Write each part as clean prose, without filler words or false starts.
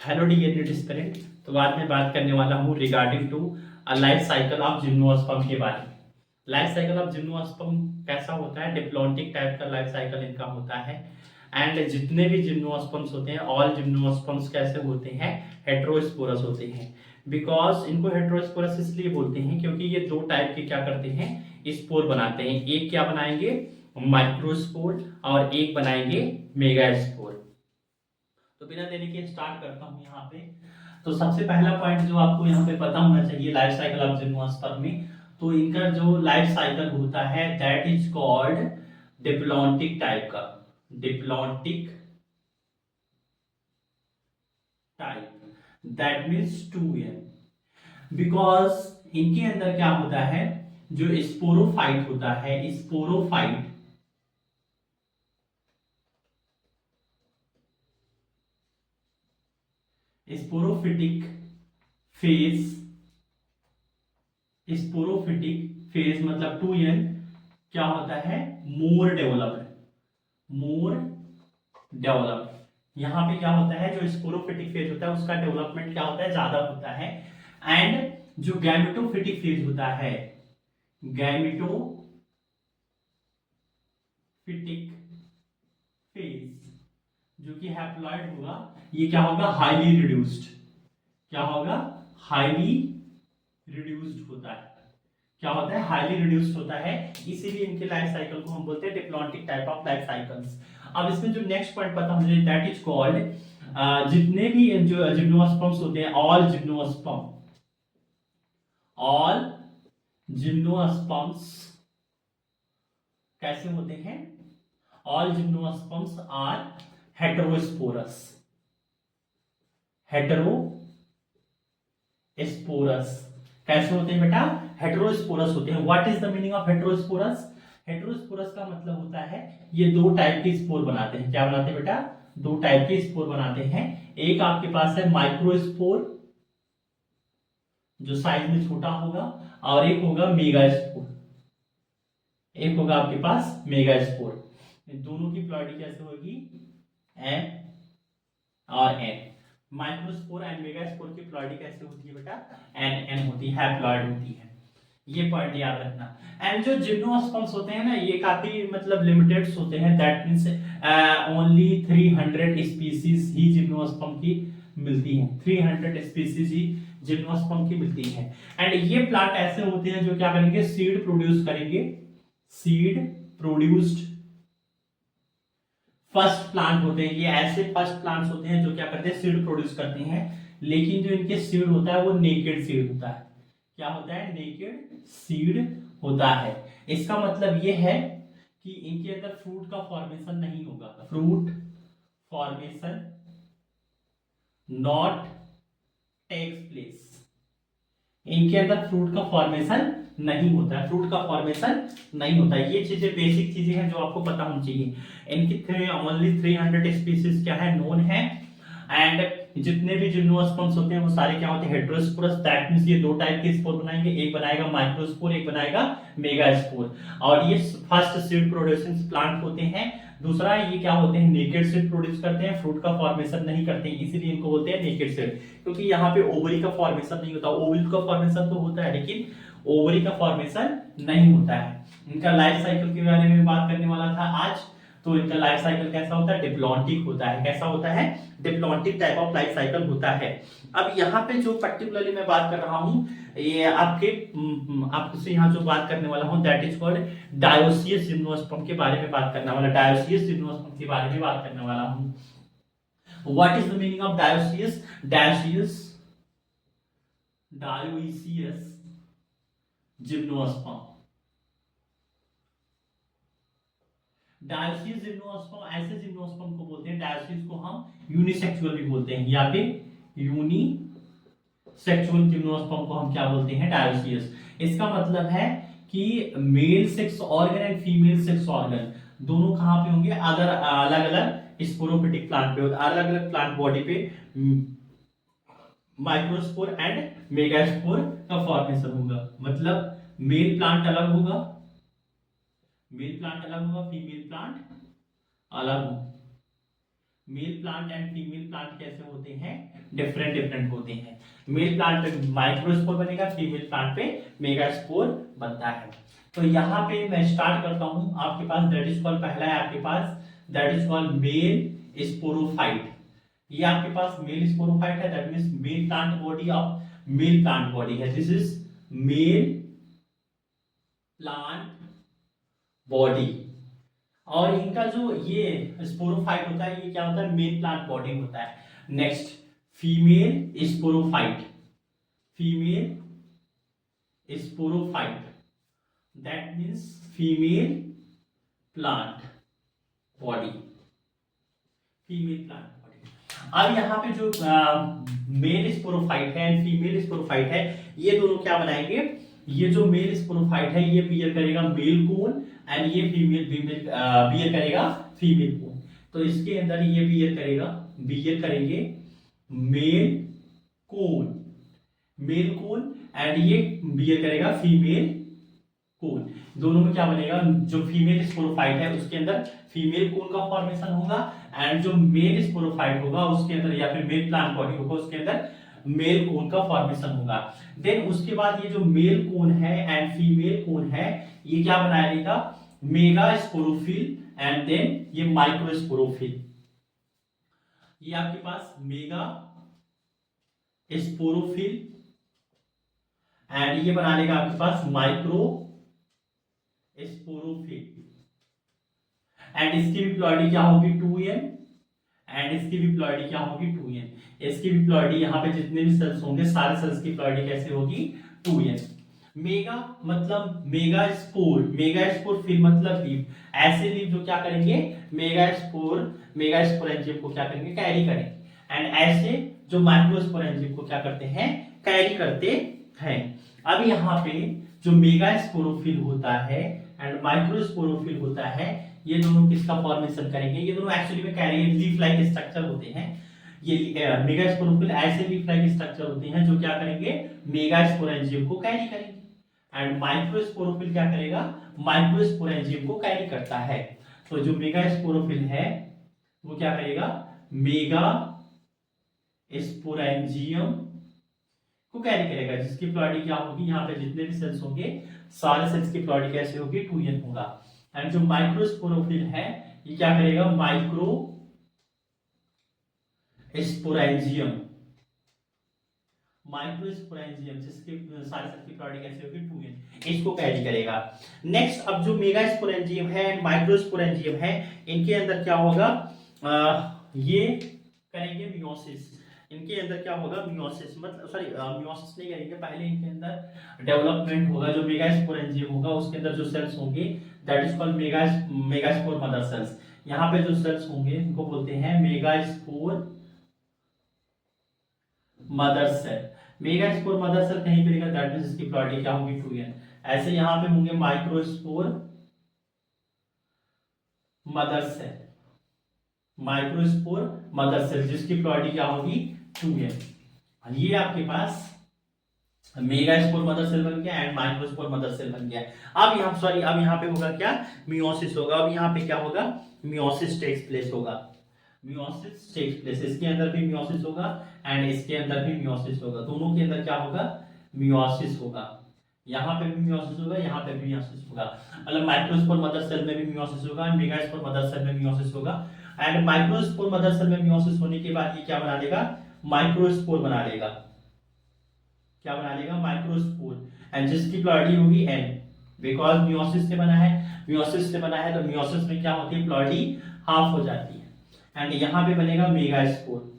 Hello dear student. तो बाद में बात करने वाला हूँ regarding to life cycle of gymnosperm के बारे में। लाइफ साइकिल ऑफ जिम्नोस्पर्म कैसा होता है? डिप्लॉन्टिक टाइप का लाइफ साइकिल इनका होता है। एंड जितने भी जिम्नोस्पर्म्स होते हैं, ऑल जिम्नोस्पर्म्स कैसे होते हैं? हेटेरोस्पोरस होते हैं। बिकॉज इनको हेटेरोस्पोरस इसलिए बोलते हैं क्योंकि ये दो टाइप के क्या करते हैं? स्पोर बनाते हैं। एक क्या बनाएंगे? माइक्रोस्पोर, और एक बनाएंगे मेगास्पोर। तो बिना देरी के स्टार्ट करता हूं यहाँ पे। तो सबसे पहला पॉइंट जो आपको यहाँ पे पता होना चाहिए लाइफ साइकिल ऑफ जिम्नोस्पर्म में, तो इनका जो लाइफ साइकिल होता है that is called diplontic type का। Diplontic type, that means 2n। Because इनके अंदर क्या होता है, जो स्पोरोफाइट होता है, sporophyte sporophytic phase, sporophytic phase मतलब 2n क्या होता है? More developed, more developed. यहां पे क्या होता है, जो स्पोरोफिटिक फेज होता है उसका डेवलपमेंट क्या होता है? ज्यादा होता है। एंड जो गैमेटोफिटिक फेज होता है, गैमेटोफिटिक फेज जो कि हैप्लॉइड होगा, ये क्या होगा? Highly reduced. क्या होगा? हाईली रिड्यूस्ड होता है। क्या होता है? हाईली रिड्यूस्ड होता है। इसीलिए इनके लाइफ साइकिल को हम बोलते हैं diplontic type of life cycles. अब इसमें जो नेक्स्ट पॉइंट पता होना चाहिए दैट इज कॉल्ड, जितने भी जो जिम्नोस्पर्म्स होते हैं, ऑल जिम्नोस्पर्म, ऑल जिम्नोस्पर्म्स कैसे होते हैं? All gymnosperms are heterosporous. Heterosporous कैसे होते हैं बेटा? हेटेरोस्पोरस होते हैं। What is the meaning of heterosporous? Heterosporous का मतलब होता है ये दो टाइप के स्पोर बनाते हैं। क्या बनाते हैं बेटा? दो टाइप के स्पोर बनाते हैं। एक आपके पास है माइक्रोस्पोर जो साइज में छोटा होगा, और एक होगा मेगास्पोर। एक होगा आपके पास मेगास्पोर। दोनों की प्लॉइडी कैसे होगी? एम और एन। माइक्रोस्पोर एंड मेगास्पोर की प्लॉइडी कैसे होती है बेटा? एन एन होती है, प्लॉइड होती है। ये पॉइंट याद रखना। एंड जो जिम्नोस्पर्म्स होते हैं ना, ये काफी मतलब लिमिटेड होते हैं। That means only 300 species he gymnosperm की मिलती हैं। 300 स्पीसीज ही जिम्नोस्पर्म की मिलती हैं। एंड ये प्लांट ऐसे होते हैं जो क्या करेंगे? सीड प्रोड्यूस करेंगे। सीड प्रोड्यूस्ड फर्स्ट प्लांट होते हैं। ये ऐसे फर्स्ट प्लांट्स होते हैं जो क्या करते हैं? सीड प्रोड्यूस करते हैं। लेकिन जो इनके सीड होता है वो नेकेड सीड होता है। क्या होता है? नेकेड सीड होता है। इसका मतलब ये है कि इनके अंदर फ्रूट का फॉर्मेशन नहीं होगा। Fruit formation not takes place. इनके अंदर फ्रूट का फॉर्मेशन नहीं होता है। फ्रूट का फॉर्मेशन नहीं होता है। ये चीजें बेसिक चीजें हैं जो आपको पता होनी चाहिए। इनकी ओनली 300 स्पीसीज क्या है? नोन है। एंड जितने भी जिम्नोस्पर्म्स होते हैं वो सारे क्या होते हैं? हेटेरोस्पोरस। दैट मींस ये दो टाइप के स्पोर बनाएंगे। एक बनाएगा माइक्रोस्पोर, एक बनाएगा मेगास्पोर। और ये फर्स्ट सीड प्रोड्यूसिंग प्लांट होते हैं। दूसरा ये क्या होते हैं? नेकेड सीड प्रोड्यूस करते हैं, फ्रूट का फॉर्मेशन नहीं करते हैं, इसीलिए इनको बोलते हैं नेकेड सीड। क्योंकि यहाँ पे ओवरी का फॉर्मेशन नहीं होता। ओवरी का फॉर्मेशन तो होता है लेकिन ओवरी का फॉर्मेशन नहीं होता है। इनका लाइफ साइकिल के बारे में बात करने वाला था आज। तो इनका लाइफ साइकिल कैसा होता है? डिप्लॉन्टिक होता है। कैसा होता है? Diplontic type of life cycle होता है। अब यहाँ पे जो पर्टिकुलरली मैं बात कर रहा हूँ, ये आपसे यहाँ जो बात करने वाला हूँ that is called dioecious gymnosperm के बारे में बात करने वाला। डायोसियस जिम्नोस्पर्म के बारे में बात करने वाला हूँ। What is the meaning of dioecious? Dioecious gymnosperm. Dioecious gymnosperm ऐसे जिम्नोस्पर्म को बोलते हैं, डायोसियस को हम यूनिसेक्सुअल भी बोलते हैं। यहाँ पे यूनिसेक्सुअल जिम्नोस्पर्म को हम क्या बोलते हैं? डायोसियस। इसका मतलब है कि male sex organ and female sex organ दोनों कहां पे होंगे? अगर अलग अलग स्पोरोफिटिक प्लांट पे, अलग अलग प्लांट बॉडी पे माइक्रोस्पोर एंड मेगास्पोर का फॉर्मेशन होगा। मतलब मेल प्लांट अलग होगा, मेल प्लांट अलग होगा, फीमेल प्लांट अलग होगा। Male plant and female plant कैसे होते हैं, डिफरेंट डिफरेंट होते हैं। मेल प्लांट पे माइक्रोस्पोर बनेगा, फीमेल प्लांट पे मेगास्पोर बनता है। तो यहाँ पे मैं स्टार्ट करता हूँ, आपके पास दैट इज कॉल्ड, पहला है आपके पास that is called male sporophyte. ये आपके पास मेल स्पोरोफाइट है, that means male plant body of male plant body है, this is male plant body. और इनका जो ये स्पोरोफाइट होता है, ये क्या होता है, मेल प्लांट बॉडी होता है। Next female sporophyte, female sporophyte that means female plant body, female plant body. अब यहाँ पे जो मेल स्पोरोफाइट है एंड फीमेल स्पोरोफाइट है, ये दोनों क्या बनाएंगे, ये जो मेल स्पोरोफाइट है ये बियर करेगा मेल कोन एंड ये फीमेल बियर करेगा फीमेल कोन। तो इसके अंदर ये बियर करेंगे male cone, male cone and ये बियर करेगा फीमेल कोन। दोनों में क्या बनेगा, जो फीमेल स्पोरोफाइट है उसके अंदर फीमेल कोन का फॉर्मेशन होगा एंड जो मेल स्पोरोफाइट होगा उसके अंदर, या फिर मेल प्लांट बॉडी होगा उसके अंदर मेल कोन का फॉर्मेशन होगा। देन उसके बाद ये जो मेल कोन है एंड फीमेल कोन है, ये क्या बनाएगा, मेगा स्पोरोफिल एंड देन ये माइक्रो स्पोरोफिल। ये आपके पास मेगा स्पोरोफिल एंड ये बना लेगा आपके पास माइक्रो स्पोरोफिल। एंड इसकी भी प्लॉइडी क्या होगी 2n एंड इसकी भी प्लॉइडी क्या होगी 2n। इसकी भी प्लॉइडी, यहाँ पे जितने भी सेल्स होंगे सारे सेल्स की प्लॉइडी कैसे होगी 2n। मेगा मतलब मेगा स्पोर फिर मतलब लीफ, ऐसे लीफ जो क्या करेंगे मेगा स्पोरेंजियम को क्या करेंगे, कैरी करेंगे। एंड ऐसे जो माइक्रोस्पोरेंजियम को क्या करते हैं, कैरी करते हैं। अब यहाँ पे जो मेगा स्पोरोफिल होता है एंड माइक्रोस्पोरोफिल होता है, ये दोनों किसका फॉर्मेशन करेंगे, ये दोनों एक्चुअली में कैरी लीफ लाइक स्ट्रक्चर होते हैं। ये मेगा स्पोरोफिल ऐसे लीफ लाइक स्ट्रक्चर होते हैं जो क्या करेंगे, मेगा स्पोरेंजियम को कैरी करेंगे एंड माइक्रोस्पोरोफिल क्या करेगा, माइक्रोस्पोरेंजियम को कैरी करता है। तो जो मेगा स्पोरोफिल है वो क्या करेगा, मेगा स्पोरेंजियम को कैरी करेगा, जिसकी प्लॉइडी क्या होगी, यहाँ पे जितने भी सेल्स होंगे सारे सेल्स की प्लॉइडी कैसे होगी 2n होगा। एंड जो माइक्रोस्पोरोफिल है ये क्या करेगा, माइक्रो स्पोरेंजियम, जिसकी सारे सेल्स की प्लॉइडी कैसे होगी 2n, इसको कैरी करेगा। नेक्स्ट अब जो मेगा स्पोरेंजियम है माइक्रोस्पोरेंजियम है, इनके अंदर क्या होगा, ये करेंगे मियोसिस। इनके अंदर क्या होगा, मियोसिस मतलब मियोसिस नहीं करेंगे, पहले इनके अंदर डेवलपमेंट होगा। जो मेगास्पोरेंजियम होगा उसके अंदर जो सेल्स होंगे that is called megaspore mother cells. यहाँ पे जो सेल्स होंगे इनको बोलते हैं megaspore mother cell. Megaspore mother cell कहीं पे लिखा, दैट मींस इसकी प्लॉइडी क्या होगी 2n। ऐसे यहाँ पे होंगे microspore mother cell, microspore mother cell जिसकी प्लॉइडी क्या होगी 2n। ये आपके पास मेगास्पोर मदर सेल बन गया एंड माइक्रोस्पोर मदर सेल बन गया। अब यहाँ पे होगा क्या, मियोसिस होगा। अब यहाँ पे क्या होगा, मियोसिस टेक्स प्लेस होगा, मियोसिस टेक्स प्लेस। इसके अंदर भी मियोसिस होगा एंड इसके अंदर भी मियोसिस होगा, दोनों के अंदर क्या होगा, मियोसिस होगा। यहाँ पे भी मियोसिस होगा, यहाँ पे भी मियोसिस होगा। मतलब माइक्रोस्पोर मदर सेल में भी मियोसिस होगा एंड मेगास्पोर मदर सेल में मियोसिस होगा। एंड माइक्रोस्पोर मदर सेल में मियोसिस होने के बाद ये क्या बना लेगा, माइक्रोस्पोर बना लेगा। क्या बना लेगा, माइक्रोस्पोर। एंड जिसकी प्लॉइडी होगी n, बिकॉज मियोसिस से बना है, तो मियोसिस में क्या होती है, प्लॉइडी हाफ हो जाती है। एंड यहाँ पे बनेगा मेगास्पोर,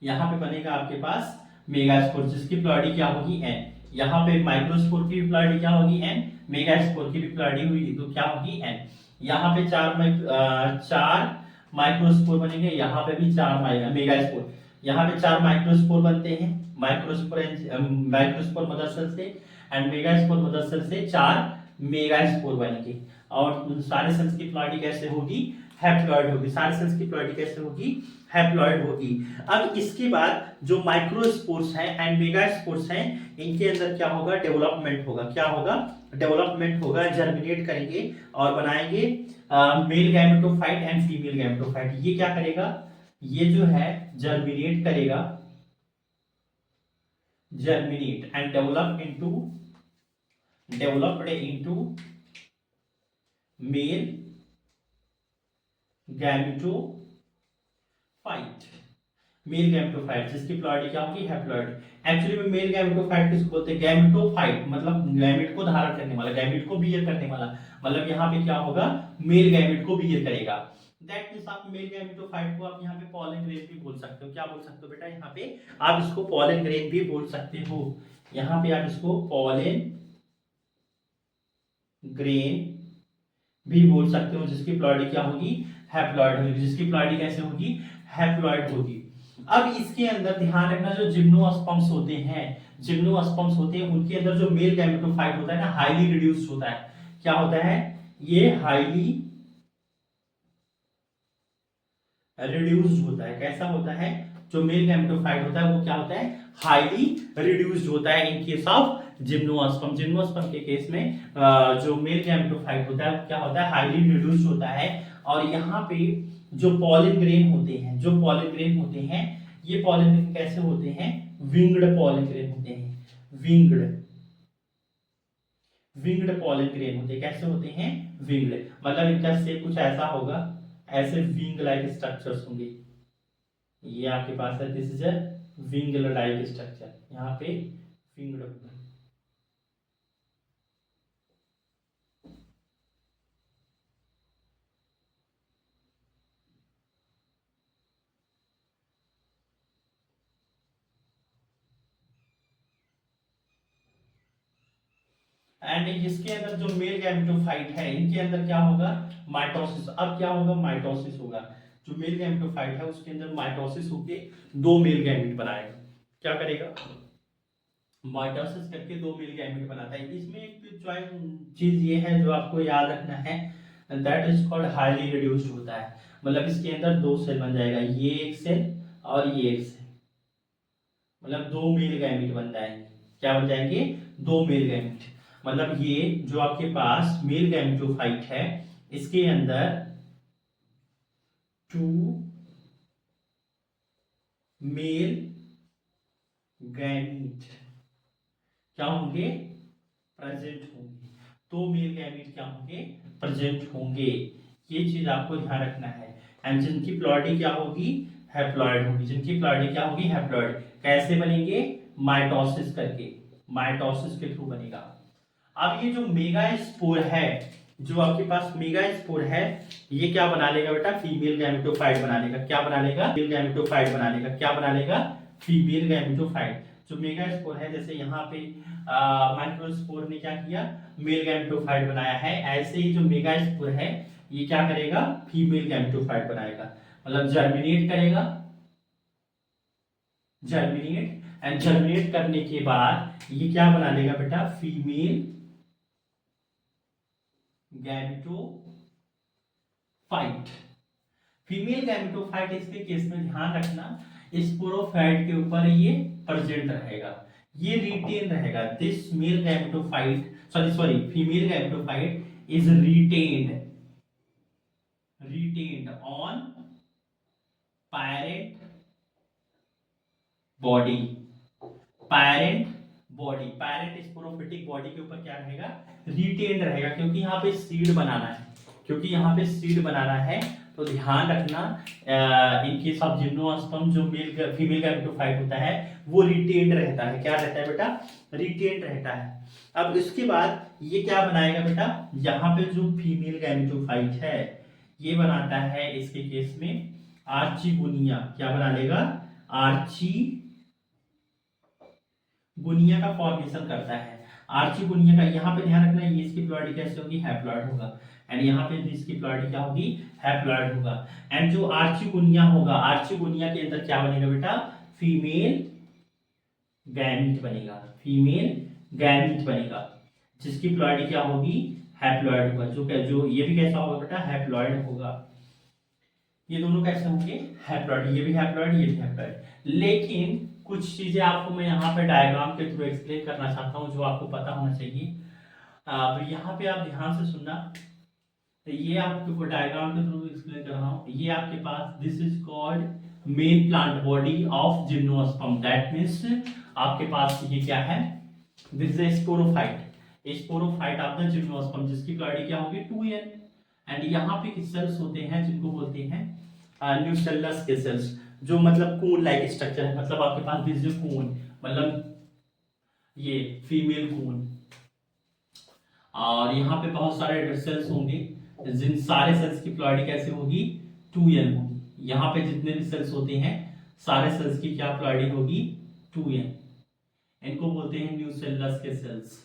यहाँ पे बनेगा आपके पास मेगास्पोर जिसकी प्लॉइडी क्या होगी n। यहाँ पे माइक्रोस्पोर की भी प्लॉइडी क्या होगी n, मेगास्पोर की भी प्लॉइडी हुई तो क्या होगी n। यहाँ पे चार माइक्रोस्पोर बनेंगे, यहाँ पे भी 4 मेगास्पोर। यहाँ पे 4 माइक्रोस्पोर बनते हैं माइक्रोस्पोर मदर सेल से एंड मेगास्पोर मदर सेल से 4 मेगास्पोर बनेंगे। और सारे सेल्स की प्लॉइडी कैसे होगी, हैप्लॉइड होगी। सारे सेल्स की प्लॉइडी कैसे होगी, हैप्लॉइड होगी। अब इसके बाद जो माइक्रोस्पोर्स हैं एंड मेगास्पोर्स हैं, इनके अंदर क्या होगा, डेवलपमेंट होगा। क्या होगा, डेवलपमेंट होगा, जर्मिनेट करेंगे और बनाएंगे male gametophyte and female gametophyte. ये क्या करेगा, ये जो है जर्मिनेट करेगा, germinate and developed into male gametophyte. Male gametophyte जिसकी प्लॉइडी क्या होगी, हैप्लॉइड। एक्चुअली में मेल गैमेटोफाइट किसको बोलते हैं, गैमेटोफाइट मतलब गैमेट को धारण करने वाला, गैमेट को बियर करने वाला। मतलब यहाँ पे क्या होगा, मेल गैमेट को बियर करेगा। दैट मींस आप मेल गैमेटोफाइट को आप यहाँ पे पॉलन ग्रेन भी बोल सकते हो। क्या बोल सकते हो बेटा, यहाँ पे आप इसको पॉलन ग्रेन भी बोल सकते हो। यहाँ पे आप इसको पॉलन ग्रेन भी बोल सकते हो, जिसकी प्लॉइडी क्या होगी, हैप्लॉइड होगी। जिसकी प्लॉइडी कैसे होगी, हैप्लॉइड होगी। अब इसके अंदर ध्यान रखना, जो जिम्नोस्पर्म्स होते हैं, जिम्नोस्पर्म्स होते हैं, उनके अंदर जो मेल गैमेटोफाइट होता है ना, हाईली रिड्यूस्ड होता है। क्या होता है, ये हाईली रिड्यूस्ड होता है। कैसा होता है, जो मेल गैमेटोफाइट होता है वो क्या होता है, हाईली रिड्यूस्ड होता है in case of gymnosperm. Gymnosperm के केस में जो मेल गैमेटोफाइट होता है वो क्या होता है, हाईली रिड्यूस्ड होता है। और यहाँ पे जो पॉलन ग्रेन होते हैं, जो पॉलन ग्रेन होते हैं, ये पॉलन ग्रेन कैसे होते हैं, विंग्ड पॉलन ग्रेन होते हैं। विंग्ड पॉलन ग्रेन होते हैं। कैसे होते हैं, विंग्ड। मतलब इनका शेप कुछ ऐसा होगा, ऐसे विंग लाइक स्ट्रक्चर्स होंगे। ये आपके पास है, this is a wing like structure, यहाँ पे विंग्ड होगा। एंड इसके अंदर जो मेल गैमेटोफाइट है, इनके अंदर क्या होगा, माइटोसिस। अब क्या होगा, माइटोसिस होगा। जो मेल गैमेटोफाइट है उसके अंदर माइटोसिस होके दो मेल गैमेट बनाएगा। क्या करेगा, माइटोसिस करके दो मेल गैमेट बनाता है। इसमें एक चीज ये है जो आपको याद रखना है, that is called highly reduced होता है। मतलब इसके अंदर दो सेल बन जाएगा, ये एक सेल और ये एक सेल, मतलब दो मेल गैमेट बन जाएंगे। क्या बन जाएंगे, दो मेल गैमेट। मतलब ये जो आपके पास मेल गैमेटोफाइट है, इसके अंदर टू मेल गैमेट क्या होंगे, प्रेजेंट होंगे। दो मेल गैमेट क्या होंगे, प्रेजेंट होंगे। ये चीज आपको ध्यान रखना है। एंड जिनकी प्लॉइडी क्या होगी, हैप्लॉइड होगी। जिनकी प्लॉइडी क्या होगी, हैप्लॉइड। कैसे बनेंगे, माइटोसिस करके, माइटोसिस के थ्रू बनेगा। अब ये जो मेगास्पोर है, जो आपके पास मेगास्पोर है, ये क्या बना लेगा बेटा, फीमेल गैमेटोफाइट बना लेगा। क्या बना लेगा, फीमेल गैमेटोफाइट बना लेगा। क्या बना लेगा, फीमेल गैमेटोफाइट। जो मेगास्पोर है, जैसे यहाँ पे माइक्रोस्पोर ने क्या किया, मेल गैमेटोफाइट बनाया है, ऐसे ही जो मेगास्पोर है ये क्या करेगा, फीमेल गैमेटोफाइट बनाएगा। मतलब जर्मिनेट करेगा, जर्मिनेट एंड जर्मिनेट करने के बाद ये क्या बना लेगा बेटा, फीमेल गैमेटोफाइट। फीमेल गैमेटोफाइट इसके केस में ध्यान रखना, स्पोरोफाइट के ऊपर ये प्रेजेंट रहेगा, ये रिटेन रहेगा। This male gametophyte sorry female gametophyte is retained on parent body. Parent sporophytic body के ऊपर क्या रहेगा, रिटेन रहेगा। क्योंकि यहाँ पे सीड बनाना है, तो ध्यान रखना इन केस ऑफ जिम्नोस्पर्म जो मेल फीमेल गैमेटोफाइट होता है वो रिटेन्ड रहता है। क्या रहता है बेटा, रिटेन्ड रहता है। अब इसके बाद ये क्या बनाएगा बेटा, यहाँ पे जो फीमेल गैमेटोफाइट है ये बनाता है इसके केस में आर्चीगोनिया। क्या बना लेगा, आर्चीगोनिया का फॉर्मेशन करता है। आर्चीगोनिया का यहाँ पे ध्यान रखना, ये इसकी प्लॉइडी कैसे होगी, हैप्लॉइड होगा। एंड यहाँ पे इसकी प्लॉइडी क्या होगी, हैप्लॉइड होगा। एंड जो आर्चीगोनिया होगा, आर्चीगोनिया के अंदर क्या बनेगा बेटा, फीमेल गैमीट बनेगा, जिसकी प्लॉइडी क्या होगी, हैप्लॉइड होगा। जो ये भी कैसा होगा बेटा, हैप्लॉइड होगा। ये दोनों कैसे होंगे, हैप्लॉइड। ये भी हैप्लॉइड, ये भी हैप्लॉइड। लेकिन कुछ चीजें आपको मैं यहाँ पे डायग्राम के थ्रू एक्सप्लेन करना चाहता हूँ जो आपको पता होना चाहिए। अब यहाँ पे आप ध्यान से सुनना, तो ये आपको डायग्राम के थ्रू एक्सप्लेन कर रहा हूँ। ये आपके पास this is called main plant body of gymnosperm, that means आपके पास ये क्या है, this is sporophyte, sporophyte of the gymnosperm, जिसकी प्लॉइडी क्या होगी 2n। एंड यहाँ पे सेल्स होते हैं जिनको बोलते हैं न्यूसेलस के सेल्स, जो मतलब कून लाइक स्ट्रक्चर है, मतलब आपके पास दिस जो कून, मतलब ये फीमेल कून, और यहाँ पे बहुत सारे सेल्स होंगे, जिन सारे सेल्स की प्लॉइडी कैसे होगी 2n होगी। यहाँ पे जितने भी सेल्स होते हैं सारे सेल्स की क्या प्लॉइडी होगी 2n, इनको बोलते हैं न्यूसेलस के cells,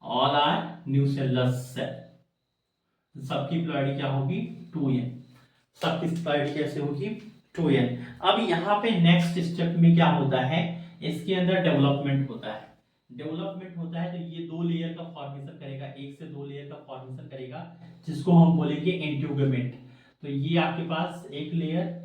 all are nucellus cell, सबकी प्लॉइडी क्या होगी 2n, सबकी प्लॉइडी कैसे होगी 2n। अब यहाँ पे नेक्स्ट स्टेप में क्या होता है, इसके अंदर डेवलपमेंट होता है, डेवलपमेंट होता है तो ये 2 लेयर का फॉर्मेशन करेगा, 1 से 2 लेयर का फॉर्मेशन करेगा, जिसको हम बोलेंगे एंट्यूगमेंट। तो ये आपके पास एक लेयर,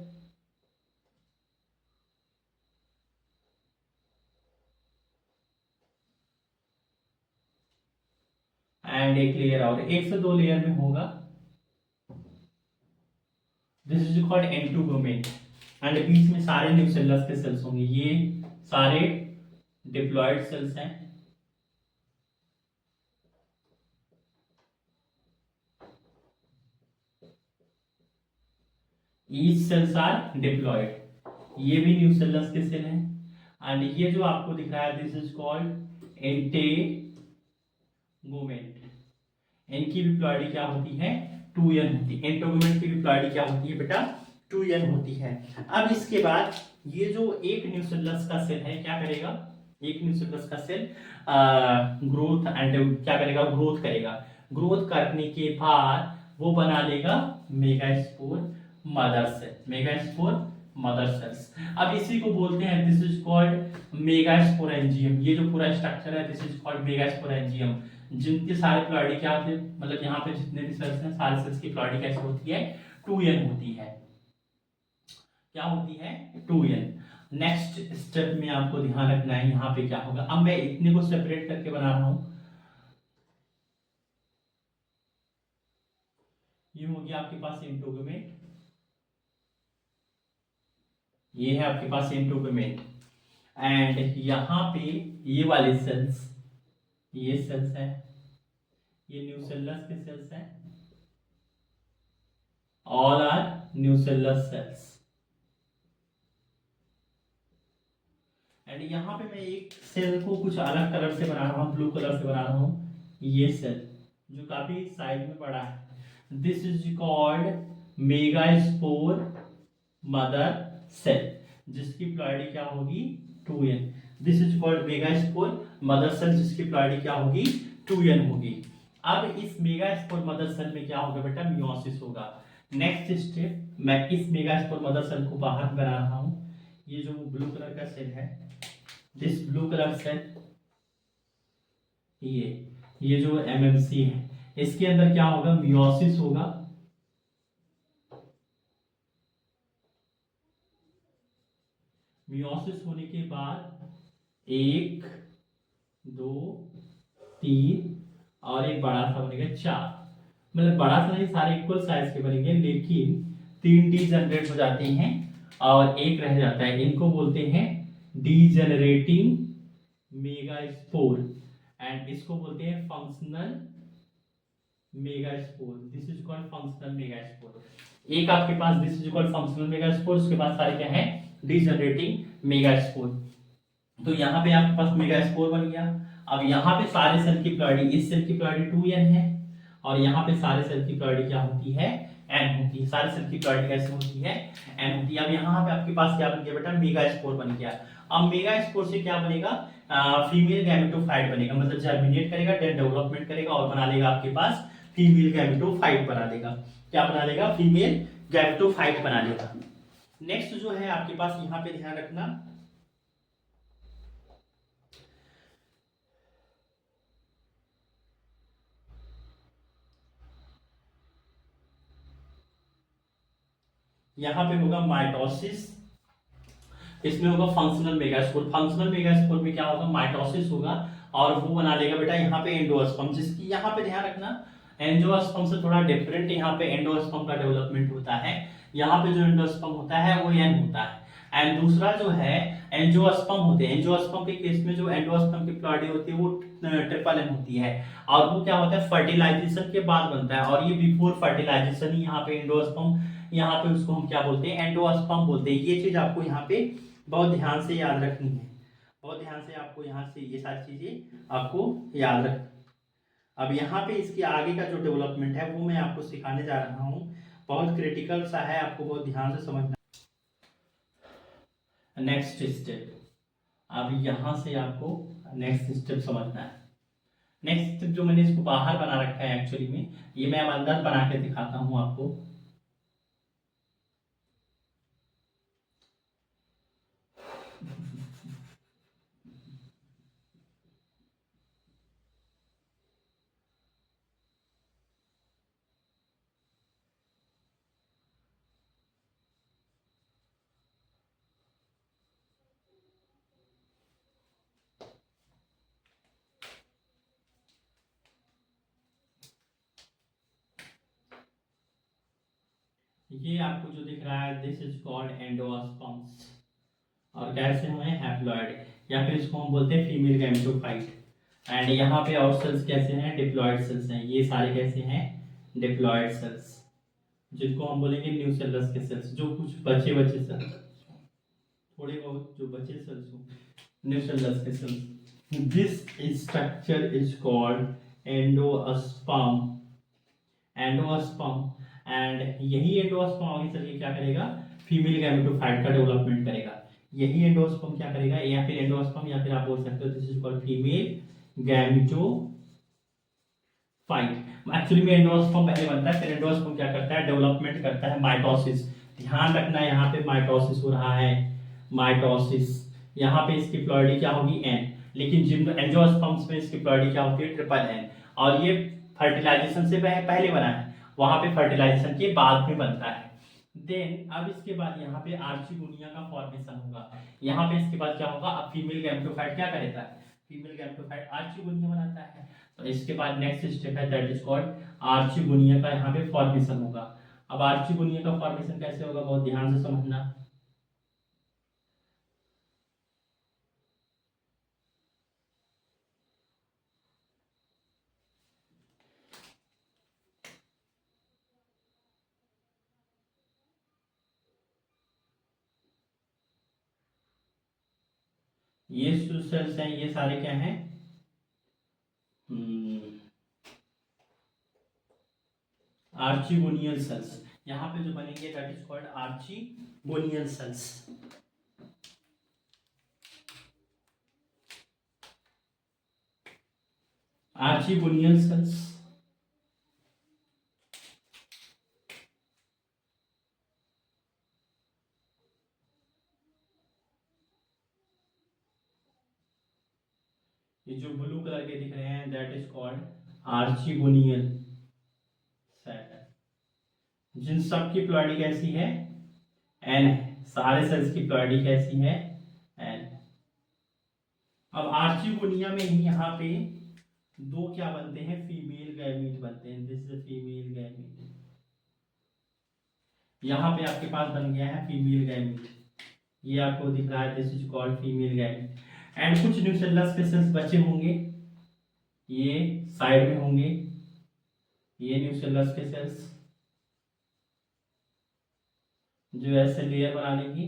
एंड एक लेयर, और 1 से 2 लेयर में होगा, दिस इज कॉल्ड एंट्यूगमेंट। एंड बीच में सारे न्यूसेलस के सेल्स होंगे, ये सारे डिप्लॉयड सेल्स हैं, ईच सेल्स आर डिप्लॉयड, ये भी न्यूसेलस के सेल हैं। एंड ये जो आपको दिख रहा है दिस इज कॉल्ड एंटेगोमेंट, इनकी भी प्लॉइडी क्या होती है 2n होती है, एंटोगोमेंट की भी प्लॉइडी क्या होती है बेटा 2n होती है। अब इसके बाद ये जो एक न्यूसेलस का सेल है क्या करेगा, एक न्यूसेलस का सेल ग्रोथ एंड क्या करेगा, ग्रोथ करेगा, ग्रोथ करने के बाद वो बना लेगा megaspore mother cell, megaspore mother cells. अब इसी को बोलते हैं दिस इज कॉल्ड मेगास्पोरेंजियम, ये जो पूरा स्ट्रक्चर है दिस इज कॉल्ड मेगास्पोरेंजियम, जिनके सारे प्लॉइडी क्या होते हैं, मतलब यहाँ पे जितने भी सेल्स हैं सारे सेल्स की प्लॉइडी कैसे होती है 2n होती है, क्या होती है 2n। नेक्स्ट स्टेप में आपको ध्यान रखना है यहाँ पे क्या होगा, अब मैं इतने को सेपरेट करके बना रहा हूं, ये हो गया आपके पास एंटोगमेंट, ये है आपके पास एंटोगमेंट, एंड यहाँ पे ये वाले सेल्स, ये सेल्स है, ये न्यूसेलस के सेल्स हैं, all are nucellus cells. And यहाँ पे मैं एक सेल को कुछ अलग कलर से बना रहा हूँ, ब्लू कलर से बना रहा हूँ, ये सेल जो काफी साइज में बड़ा है, this is called megaspore mother cell, जिसकी प्लॉइडी क्या होगी 2n, this is called megaspore mother cell, जिसकी प्लॉइडी क्या होगी 2n होगी। अब इस मेगास्पोर मदर सेल में क्या होगा बेटा मियोसिस होगा। नेक्स्ट स्टेप, मैं इस मेगास्पोर मदर सेल को बाहर बना रहा हूं, ये जो ब्लू कलर का सेल है, दिस ब्लू कलर सेल, ये जो एमएमसी है, इसके अंदर क्या होगा मियोसिस होगा, मियोसिस होने के बाद 1 2 3 और एक बड़ा सा बनेगा 4, मतलब बड़ा सा नहीं सारे इक्वल साइज के बनेंगे, लेकिन 3 डीजनरेट हो जाते हैं और एक रह जाता है, इनको बोलते हैं डीजनरेटिंग मेगास्पोर, एंड इसको बोलते हैं functional megaspore, this is called functional megaspore. एक आपके पास this is called functional megaspore, उसके बाद सारे क्या है डीजनरेटिंग मेगास्पोर। तो यहाँ पे आपके पास मेगास्पोर बन गया। अब यहाँ पे सारे सेल की प्लॉइडी, इस सेल की प्लॉइडी 2n है, और यहाँ पे सारे सेल की प्लॉइडी क्या होती है n होती है, सारे सेल की प्लॉइडी कैसे होती है n होती है। अब यहाँ पे आपके पास क्या बन गया बेटा मेगास्पोर बन गया। अब मेगास्पोर से क्या बनेगा फीमेल गैमेटोफाइट बनेगा, मतलब जर्मिनेट करेगा, डेवलपमेंट करेगा और बना लेगा आपके पास फीमेल गैमेटोफाइट बना लेगा, क्या बना लेगा फीमेल गैमेटोफाइट बना लेगा। नेक्स्ट जो है आपके पास यहाँ पे ध्यान रखना, यहाँ पे होगा माइटोसिस, इसमें होगा फंक्शनल मेगास्पोर, फंक्शनल मेगास्पोर में क्या होगा माइटोसिस होगा और वो बना लेगा बेटा यहाँ पे एंडोस्पर्म, जिसकी यहाँ पे ध्यान रखना एंजियोस्पर्म से थोड़ा डिफरेंट यहाँ पे एंडोस्पर्म का डेवलपमेंट होता है। यहाँ पे जो एंडोस्पर्म होता है वो एन होता है, एंड दूसरा जो है एंजियोस्पर्म होते हैं। एंजियोस्पर्म के केस में जो एंडोस्पर्म की प्लॉइडी होती है वो ट्रिपल एन होती है, और वो क्या होता है फर्टिलाइजेशन के बाद बनता है, और ये बिफोर फर्टिलाइजेशन ही यहाँ पे एंडोस्पर्म, यहाँ पे उसको हम क्या बोलते हैं एंडोस्पर्म बोलते हैं। ये चीज आपको यहाँ पे बहुत ध्यान से याद रखनी है, बहुत ध्यान से आपको यहाँ से ये सारी चीजें आपको याद रखनी। अब यहाँ पे इसके आगे का जो डेवलपमेंट है वो मैं आपको सिखाने जा रहा हूँ, बहुत क्रिटिकल सा है, आपको बहुत ध्यान से समझना। नेक्स्ट स्टेप, अब यहाँ से आपको नेक्स्ट स्टेप समझना है। नेक्स्ट स्टेप जो मैंने इसको बाहर बना रखा है एक्चुअली में, ये मैं अब अंदर बना के दिखाता हूँ आपको। ये आपको जो दिख रहा है दिस इज कॉल्ड एंडोस्पर्म्स, और कैसे हुए हैप्लॉइड, या फिर इसको हम बोलते हैं फीमेल गैमेटोफाइट। एंड यहाँ पे और सेल्स कैसे हैं डिप्लॉयड सेल्स हैं, ये सारे कैसे हैं डिप्लॉयड सेल्स, जिनको हम बोलेंगे न्यूसेलस के सेल्स, जो कुछ बचे बचे सेल्स, थोड़े बहुत जो बचे सेल्स हो न्यूसेलस के cells. This structure is called endosperm, endosperm, and यही एंडोस्पर्म आगे चल के क्या करेगा फीमेल गैमेटोफाइट का डेवलपमेंट करेगा। यही एंडोस्पर्म क्या करेगा, या फिर एंडोस्पर्म, या फिर आप बोल सकते हो this is called female gametophyte. Actually में एंडोस्पर्म पहले बनता है, फिर एंडोस्पर्म क्या करता है डेवलपमेंट करता है माइटोसिस। ध्यान रखना यहाँ पे माइटोसिस हो रहा है, माइटोसिस। यहाँ पे इसकी प्लॉइडी क्या होगी एन, लेकिन जिन एंजियोस्पर्म्स में इसकी प्लॉइडी क्या होती है ट्रिपल एन, और ये फर्टिलाइजेशन से पहले बना है, वहां पे फर्टिलाइजेशन के बाद में बनता है। देन अब इसके बाद यहाँ पे आर्चिगोनिया का फॉर्मेशन होगा। यहाँ पे इसके बाद क्या होगा, अब फीमेल गैमेटोफाइट क्या करता है, फीमेल गैमेटोफाइट आर्चिगोनिया बनाता है। तो इसके बाद नेक्स्ट स्टेप है दैट इज कॉल्ड आर्चिगोनिया का यहाँ पे फॉर्मेशन होगा। अब आर्चिगोनिया का फॉर्मेशन कैसे होगा बहुत ध्यान से समझना। ये जो सेल्स हैं ये सारे क्या हैं आर्चिगोनियल सेल्स। यहाँ पे जो बनेंगे that is called archegonial cells. Archegonial cells ये जो ब्लू कलर के दिख रहे हैं that is called archegonial cell. जिन सब की प्लॉइडी कैसी है एन है, सारे सेल्स की प्लॉइडी कैसी है एन। अब आर्चिगोनिया में ही यहाँ पे दो क्या बनते हैं फीमेल गैमीट बनते हैं, दिस इज फीमेल गैमीट। यहाँ पे आपके पास बन गया है फीमेल गैमीट, ये आपको दिख रहा है this is called female gamete. And कुछ न्यूसेलस के सेल्स बचे होंगे, ये साइड में होंगे, ये न्यूसेलस के सेल्स जो ऐसे लेयर बना लेंगी।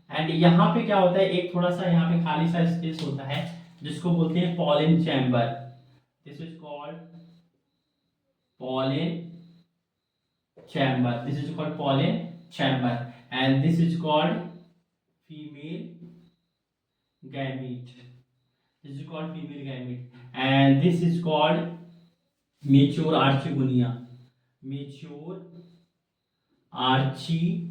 एंड यहाँ पे क्या होता है एक थोड़ा सा यहाँ पे खाली सा स्पेस होता है जिसको बोलते हैं pollen chamber, this is called pollen chamber, this is called pollen chamber, and this is called female gamete, this is called female gamete, and this is called mature archigonia, mature archigonia,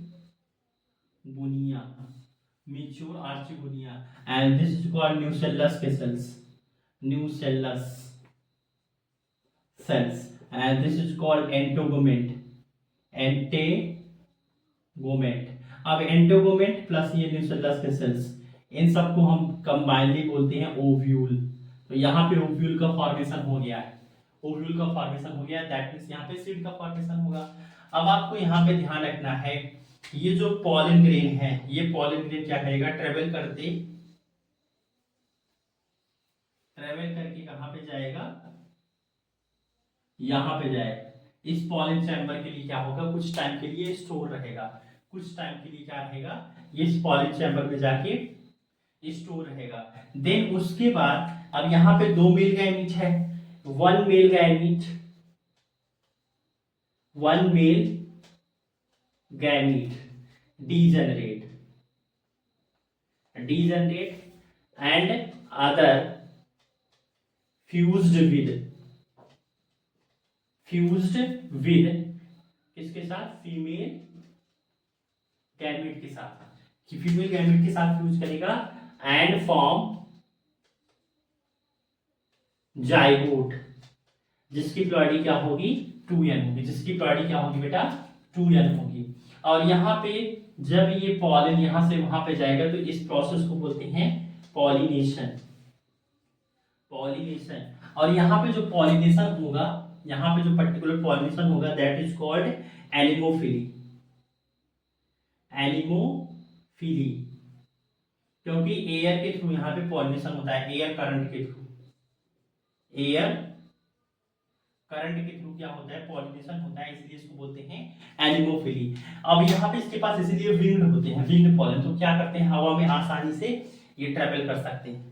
mature archigonia, and this is called nucellus cells, nucellus cells, and this is called entogomet, entogomet। अब एंटोगोमेट plus ये nucellus के sales, इन सबको हम combinedly बोलते हैं ovule, तो यहाँ पे ओव्यूल का फॉर्मेशन हो गया है, ओव्यूल का फॉर्मेशन हो गया है, दैट मींस यहाँ पे सीड का फॉर्मेशन होगा। अब आपको यहाँ पे ध्यान रखना है, ये जो पॉलन ग्रेन है, ये पॉलन ग्रेन क्या करेगा, ट्रेवल करके कहाँ पे जाएगा, यहाँ पे जाएगा। इस पॉलन चैम्बर के लिए क्या होगा, कुछ टाइम के लिए स्टोर रहेगा, कुछ टाइम के लिए क्या रहेगा, ये इस पॉलन चैम्बर पे जाके स्टोर रहेगा। देन उसके बाद अब यहाँ पे दो मेल गैमीट है, one male gamete degenerate and other fused with किसके साथ, फीमेल गैमीट के साथ, कि फीमेल गैमीट के साथ फ्यूज करेगा एंड फॉर्म जाइगोट, जिसकी प्लॉइडी क्या होगी, 2n होगी, जिसकी प्लॉइडी क्या होगी बेटा, 2n होगी। और यहाँ पे जब ये पॉलन यहाँ से वहां पे जाएगा तो इस प्रोसेस को बोलते हैं पॉलिनेशन। और यहाँ पे जो पॉलिनेशन होगा, यहाँ पे जो पर्टिकुलर पॉलिनेशन होगा, दैट इज कॉल्ड एनिमोफिली। क्योंकि एयर के थ्रू यहाँ पे पॉलिनेशन होता है, एयर करंट के थ्रू क्या होता है, पॉलिनेशन होता है, इसलिए इसको बोलते हैं एनिमोफिली। अब यहाँ पे इसके पास इसलिए विंग्ड होते हैं, विंग्ड पॉलन, तो क्या करते हैं, हवा में आसानी से ये ट्रेवल कर सकते हैं।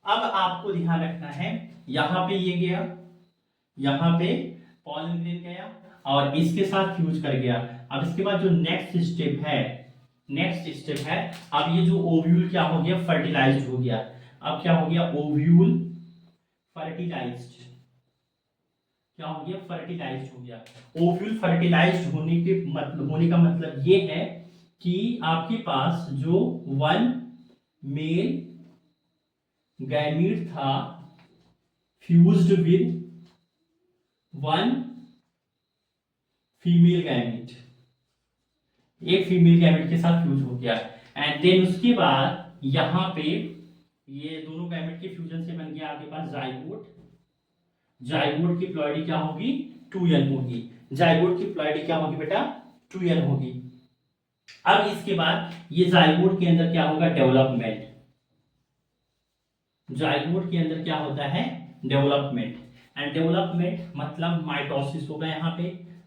अब आपको ध्यान रखना है, यहाँ पे ये गया, यहाँ पे पॉलन ग्रेन गया और इसके साथ फ्यूज कर गया। अब इसके बाद जो नेक्स्ट स्टेप है, अब ये जो ओव्यूल क्या हो गया, फर्टिलाइज्ड हो गया। अब क्या हो गया, ओव्यूल फर्टिलाइज्ड, क्या हो गया, फर्टिलाइज्ड हो गया। ओव्यूल फर्टिलाइज्ड होने का मतलब ये है कि आपके पास जो वन मेल गैमीट था fused with one female gamete, एक फीमेल गैमीट के साथ फ्यूज हो गया, एंड देन उसके बाद यहाँ पे ये दोनों गैमीट के फ्यूजन से बन गया आपके पास जाइगोट की प्लॉइडी क्या होगी, 2n होगी। जाइगोट की प्लॉइडी क्या होगी बेटा, 2n होगी। अब इसके बाद ये जाइगोट के अंदर क्या होगा, डेवलपमेंट। जाइगोट के अंदर क्या होता है, डेवलपमेंट, एंड डेवलपमेंट मतलब माइटोसिस होगा। यहाँ पे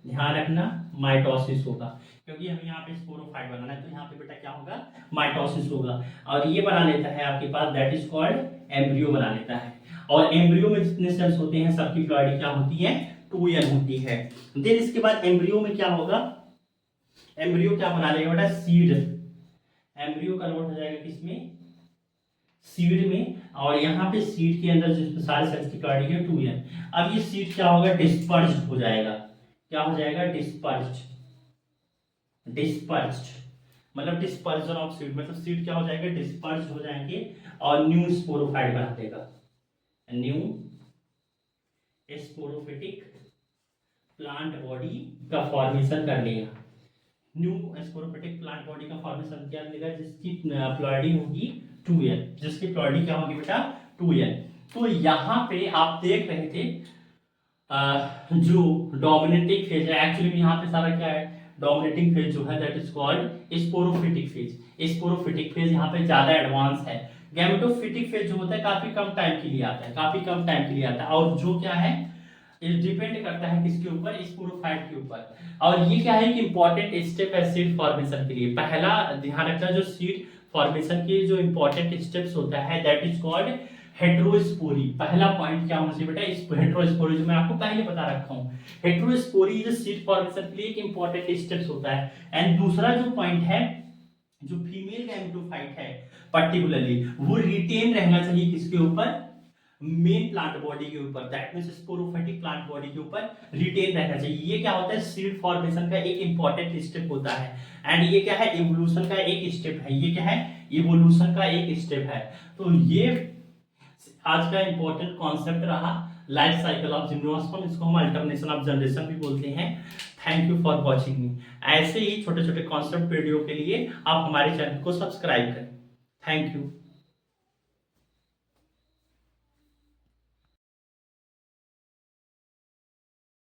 ध्यान रखना, माइटोसिस होगा, क्योंकि हमें यहाँ पे स्पोरोफाइट बनाना है, तो यहाँ पे बेटा क्या होगा, माइटोसिस होगा। और ये बना लेता है आपके पास, दैट इज कॉल्ड एम्ब्रियो बना लेता है। और एम्ब्रियो में जितने सेल्स होते हैं सबकी प्लॉइडी क्या होती है, 2n होती है। देन इसके बाद एम्ब्रियो में क्या होगा, एम्ब्रियो क्या बना लेगा बेटा, सीड। एम्ब्रियो कन्वर्ट हो जाएगा किसमें, सीड में। और यहाँ पे सीड के अंदर जो सारे सेल्स की प्लॉइडी है 2n। अब ये सीड क्या होगा, डिस्पर्स्ड हो जाएगा। क्या हो जाएगा, डिस्पर्स्ड मतलब डिस्पर्जन ऑफ सीड, मतलब सीड क्या हो जाएगा, डिस्पर्स्ड हो जाएंगे और न्यू स्पोरोफाइट बना देगा, न्यू स्पोरोफिटिक प्लांट बॉडी का फॉर्मेशन कर लेगा। न्यू स्पोरोफिटिक प्लांट बॉडी का फॉर्मेशन क्या लेगा, जिसकी प्लॉइडी होगी 2n, जिसकी प्लॉइडी क्या होगी बेटा, 2n। तो यहाँ पे आप देख रहे थे जो डोमिनेटिंग फेज है, एक्चुअली यहाँ पे सारा क्या है, डोमिनेटिंग फेज जो है that is called sporophytic phase. Sporophytic phase यहाँ पे ज्यादा एडवांस है। गैमेटोफिटिक फेज जो होता है काफी कम टाइम के लिए आता है, और जो क्या है, डिपेंड करता है किसके ऊपर, स्पोरोफाइट के ऊपर। और ये क्या है कि इंपॉर्टेंट स्टेप है सीड फॉर्मेशन के लिए। पहला ध्यान रखना, जो सीड फॉर्मेशन के जो इंपॉर्टेंट स्टेप्स होता है दैट इज कॉल्ड हेटेरोस्पोरी। पहला पॉइंट क्या होना चाहिए बेटा, इस हेटेरोस्पोरी जो मैं आपको पहले बता रखा हूँ। हेटेरोस्पोरी जो सीड फॉर्मेशन के लिए एक इंपॉर्टेंट स्टेप्स होता है। एंड दूसरा जो पॉइंट है, जो फीमेल गैमेटोफाइट है पर्टिकुलरली, वो रिटेन रहना चाहिए किसके ऊपर, मेन प्लांट बॉडी के ऊपर, that means sporophytic plant body के ऊपर रिटेन रहना चाहिए। ये क्या होता है, सीड फॉर्मेशन का एक इंपॉर्टेंट स्टेप होता है। एंड ये क्या है, इवोल्यूशन का एक स्टेप है। ये क्या है, इवोल्यूशन का एक स्टेप है। तो ये आज का इंपॉर्टेंट कॉन्सेप्ट रहा, लाइफ साइकिल ऑफ जिम्नोस्पर्म, इसको हम अल्टरनेशन ऑफ जनरेशन भी बोलते हैं। थैंक यू फॉर वॉचिंग मी। ऐसे ही छोटे छोटे कॉन्सेप्ट वीडियो के लिए आप हमारे चैनल को सब्सक्राइब करें। Thank you.